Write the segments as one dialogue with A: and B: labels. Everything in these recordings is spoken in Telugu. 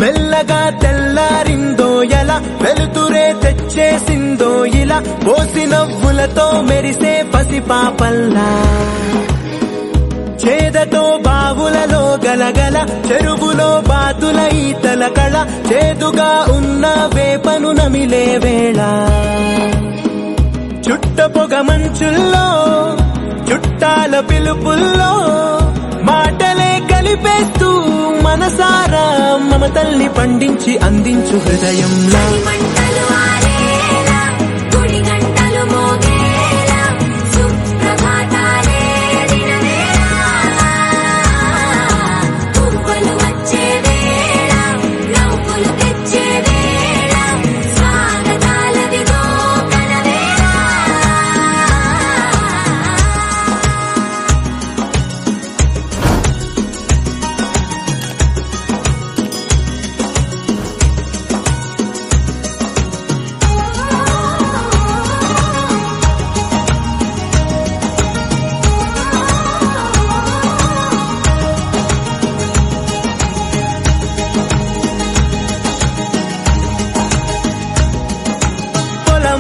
A: మెల్లగా తెల్లారిందో ఎలా వెలుతురే తెచ్చేసిందో ఇలా పోసి నవ్వులతో మెరిసే పసిపాపల్లా చేదతో బావులలో గలగల చెరువులో బాతుల ఈతల కళ చేదుగా ఉన్న వేపను నమిలే వేళ చుట్ట పొగ మంచుల్లో చుట్టాల పిలుపుల్లో మాటలే కలిపేస్తూ మనసారా మమతల్ని పండించి అందించు హృదయంలా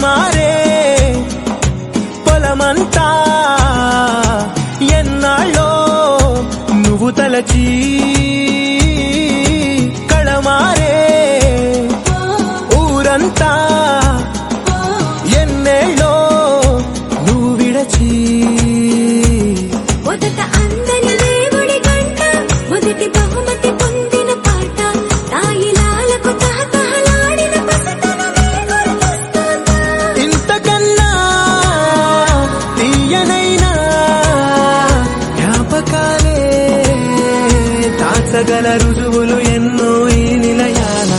A: మారే పొలమంతా ఎన్నాళ్ళో నువ్వు తలచి కళమారే ఊరంతా ఎన్నేళ్ళో నువ్వు విడచి
B: మొదట అందని దేవుడి గంట మొదటి బహుమతి పొందిన పాట తాయిలాలకు తహతహలాడిన పసతనమే గుర్తొస్తుందా
A: ఇంతకన్నా తీయనైనా జ్ఞాపకాలే దాచగల రుజువులు ఎన్నో ఈ నిలయాల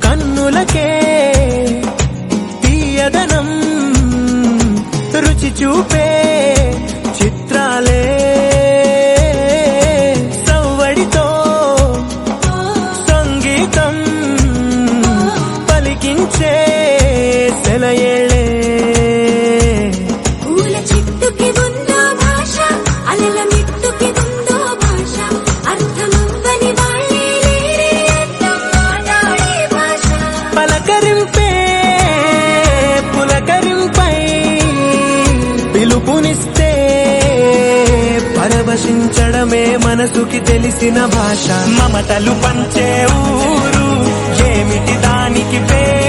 A: కన్నులకే తీయదనం రుచి చూపే చిత్రాలే సవ్వడితో సంగీతం పలికించే సెలయేళే
B: పూల చిట్టుకి ఉందో భాష అలల మిట్టుకి ఉందో భాష అర్థమవ్వని వాళ్ళే లేరే అర్థం మాట్లాడే భాష
A: పలకరింపే పులకరింపై పిలుపునిస్తే పరవశించడమే మనసుకి తెలిసిన భాష మమతలు పంచే ఊరు ఏమిటి దానికి పేరు